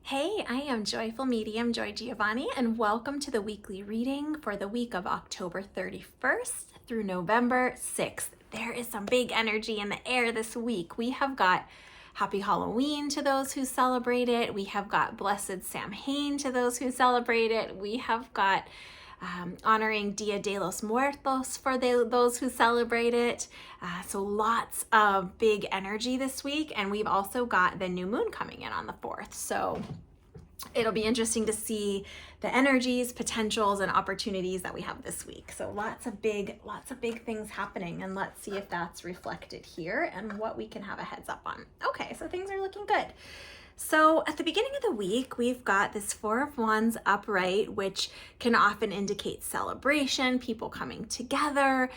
Hey, I am Joyful Medium Joy Giovanni, and welcome to the weekly reading for the week of October 31st through November 6th. There is some big energy in the air this week. We have got Happy Halloween to those who celebrate it. We have got Blessed Samhain to those who celebrate it. We have got honoring Dia de los Muertos for those who celebrate it. So lots of big energy this week. And we've also got the new moon coming in on the 4th. So it'll be interesting to see the energies, potentials, and opportunities that we have this week. So lots of big things happening, and let's see if that's reflected here and what we can have a heads up on. Okay, so things are looking good. So at the beginning of the week, we've got this Four of Wands upright, which can often indicate celebration, people coming together,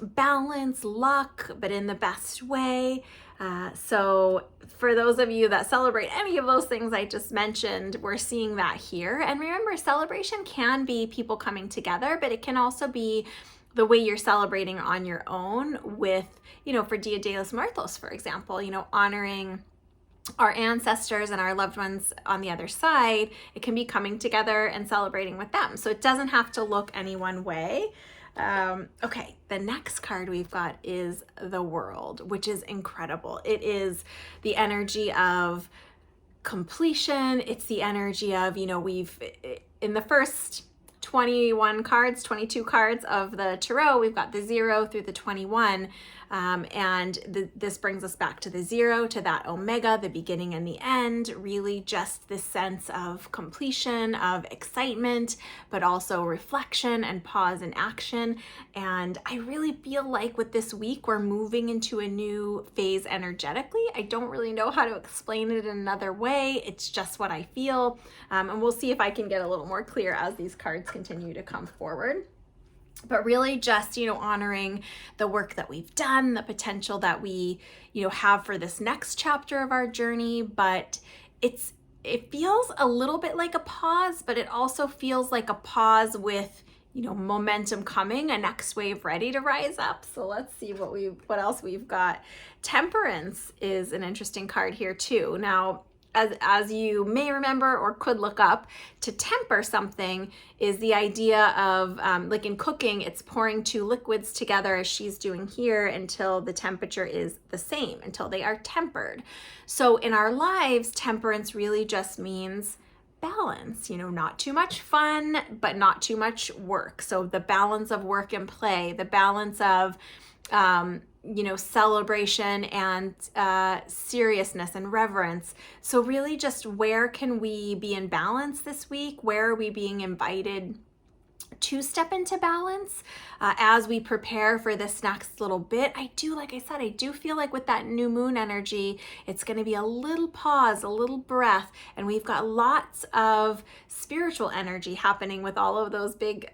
balance, luck, but in the best way. So for those of you that celebrate any of those things I just mentioned, we're seeing that here. And remember, celebration can be people coming together, but it can also be the way you're celebrating on your own with, for Dia de los Muertos, for example, honoring our ancestors and our loved ones on the other side. It can be coming together and celebrating with them. So it doesn't have to look any one way. Okay, the next card we've got is the World, which is incredible. It is the energy of completion. It's the energy of, we've, in the first 21 cards, 22 cards of the tarot, we've got the 0 through the 21. This brings us back to the 0, to that omega, the beginning and the end, really just this sense of completion, of excitement, but also reflection and pause and action. And I really feel like with this week, we're moving into a new phase energetically. I don't really know how to explain it in another way. It's just what I feel. And we'll see if I can get a little more clear as these cards continue to come forward. But really just, honoring the work that we've done, the potential that we, have for this next chapter of our journey. But it feels a little bit like a pause, but it also feels like a pause with, momentum coming, a next wave ready to rise up. So let's see what else we've got. Temperance is an interesting card here too. Now, as you may remember or could look up, to temper something is the idea of, like in cooking, it's pouring two liquids together as she's doing here until the temperature is the same, until they are tempered. So in our lives, temperance really just means balance, not too much fun, but not too much work. So the balance of work and play, the balance of, celebration and seriousness and reverence. So really just where can we be in balance this week? Where are we being invited to step into balance as we prepare for this next little bit? I do feel like with that new moon energy, it's going to be a little pause, a little breath, and we've got lots of spiritual energy happening with all of those big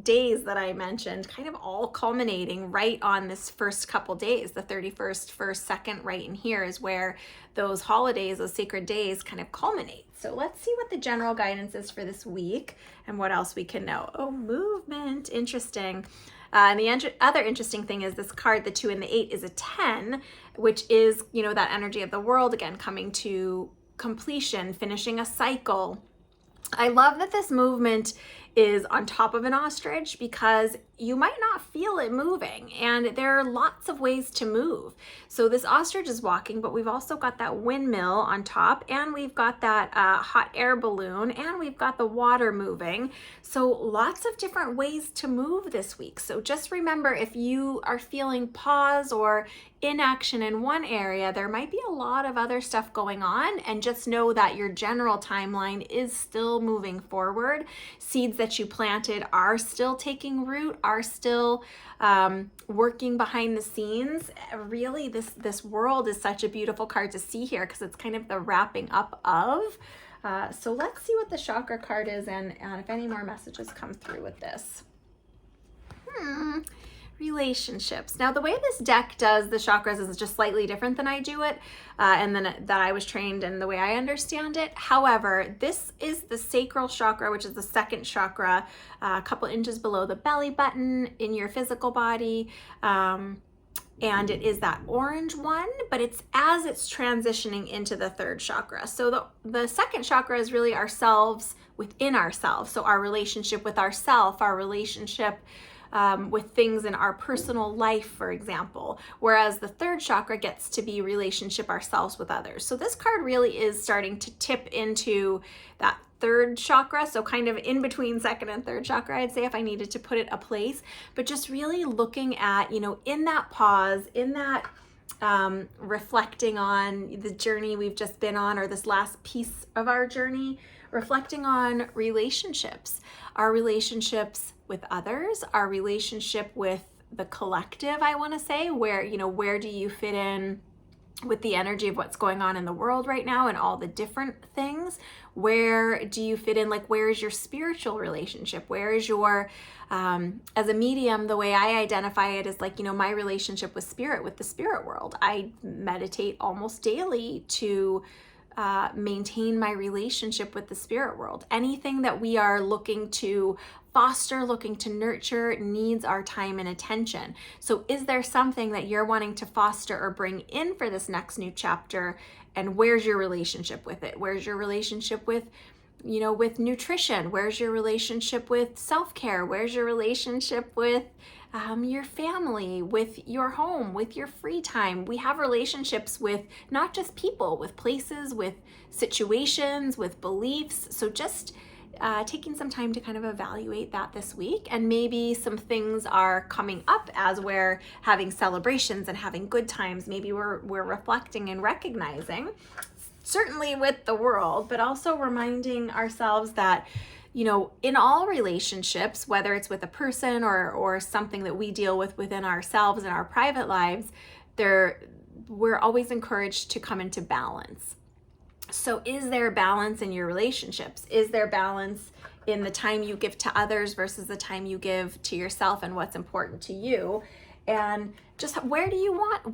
days that I mentioned, kind of all culminating right on this first couple days. The 31st, 1st, 2nd, right in here is where those holidays, those sacred days kind of culminate. So let's see what the general guidance is for this week and what else we can know. Oh, movement, interesting. And the other interesting thing is this card, the 2 and the 8, is a 10, which is, that energy of the world, again, coming to completion, finishing a cycle. I love that this movement is on top of an ostrich because you might not feel it moving, and there are lots of ways to move. So this ostrich is walking, but we've also got that windmill on top, and we've got that hot air balloon, and we've got the water moving. So lots of different ways to move this week. So just remember, if you are feeling pause or inaction in one area, there might be a lot of other stuff going on, and just know that your general timeline is still moving forward. Seeds that you planted are still taking root, are still working behind the scenes. Really, this world is such a beautiful card to see here because it's kind of the wrapping up of. So let's see what the chakra card is and if any more messages come through with this. Relationships. Now, the way this deck does the chakras is just slightly different than I do it, and then that I was trained and the way I understand it. However, this is the sacral chakra, which is the 2nd chakra, a couple inches below the belly button in your physical body. and it is that orange one, but it's as it's transitioning into the third chakra. So the second chakra is really ourselves within ourselves. So our relationship with ourself, our relationship with things in our personal life, for example, whereas the third chakra gets to be relationship ourselves with others. So this card really is starting to tip into that third chakra, so kind of in between second and third chakra, I'd say, if I needed to put it a place, but just really looking at, in that pause, in that reflecting on the journey we've just been on, or this last piece of our journey, reflecting on relationships, our relationships with others, our relationship with the collective, I want to say, where do you fit in with the energy of what's going on in the world right now and all the different things? Where do you fit in? Like, where is your spiritual relationship? Where is your, as a medium, the way I identify it is like, my relationship with spirit, with the spirit world. I meditate almost daily to maintain my relationship with the spirit world. Anything that we are looking to foster, looking to nurture, needs our time and attention. So is there something that you're wanting to foster or bring in for this next new chapter? And where's your relationship with it? Where's your relationship with, with nutrition? Where's your relationship with self-care? Where's your relationship with your family, with your home, with your free time? We have relationships with not just people, with places, with situations, with beliefs. So just taking some time to kind of evaluate that this week, and maybe some things are coming up as we're having celebrations and having good times. Maybe we're reflecting and recognizing, certainly with the world, but also reminding ourselves that, in all relationships, whether it's with a person or something that we deal with within ourselves in our private lives, we're always encouraged to come into balance. So is there balance in your relationships? Is there balance in the time you give to others versus the time you give to yourself and what's important to you? And just where do you want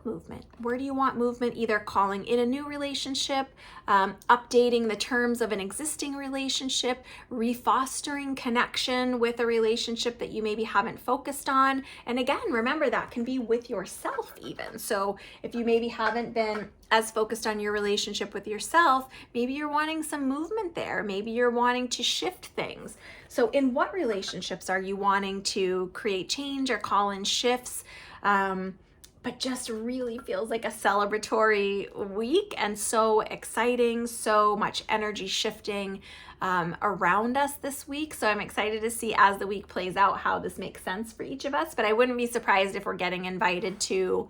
movement? Where do you want movement? Either calling in a new relationship, updating the terms of an existing relationship, refostering connection with a relationship that you maybe haven't focused on. And again, remember, that can be with yourself even. So if you maybe haven't been as focused on your relationship with yourself, maybe you're wanting some movement there. Maybe you're wanting to shift things. So in what relationships are you wanting to create change or call in shifts? But just really feels like a celebratory week and so exciting, so much energy shifting around us this week. So I'm excited to see as the week plays out how this makes sense for each of us. But I wouldn't be surprised if we're getting invited to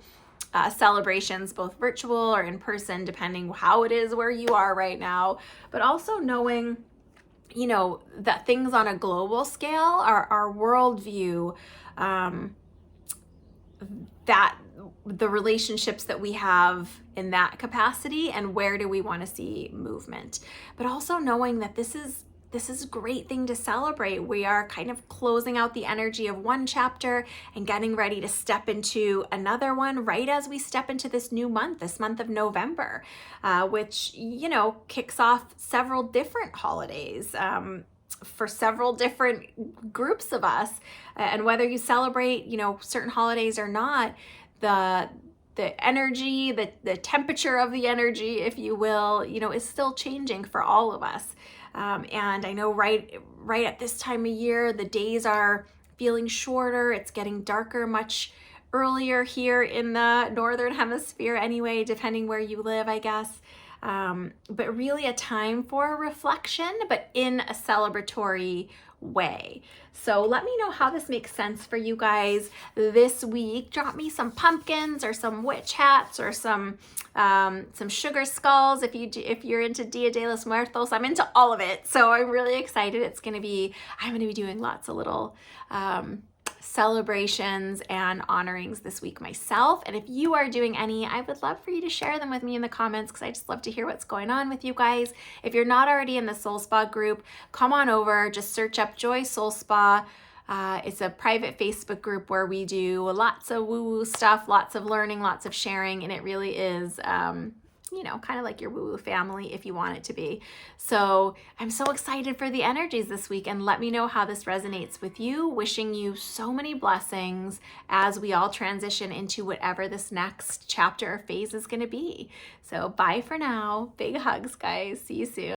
celebrations, both virtual or in person, depending how it is where you are right now. But also knowing, that things on a global scale, our worldview, that the relationships that we have in that capacity, and where do we want to see movement. But also knowing that this is a great thing to celebrate. We are kind of closing out the energy of one chapter and getting ready to step into another one right as we step into this new month, this month of November, which, kicks off several different holidays for several different groups of us. And whether you celebrate, certain holidays or not, the energy, the temperature of the energy, if you will, is still changing for all of us. And I know right at this time of year, the days are feeling shorter. It's getting darker much earlier here in the Northern Hemisphere anyway, depending where you live, I guess. But really a time for reflection, but in a celebratory way. So let me know how this makes sense for you guys this week. Drop me some pumpkins or some witch hats or some sugar skulls if you're into Dia de los Muertos. I'm into all of it, so I'm really excited. I'm going to be doing lots of little celebrations and honorings this week myself. And if you are doing any, I would love for you to share them with me in the comments, because I just love to hear what's going on with you guys. If you're not already in the Soul Spa group, come on over, just search up Joy Soul Spa. It's a private Facebook group where we do lots of woo-woo stuff, lots of learning, lots of sharing, and it really is you know, kind of like your woo-woo family if you want it to be. So I'm so excited for the energies this week, and let me know how this resonates with you. Wishing you so many blessings as we all transition into whatever this next chapter or phase is going to be. So bye for now. Big hugs, guys. See you soon.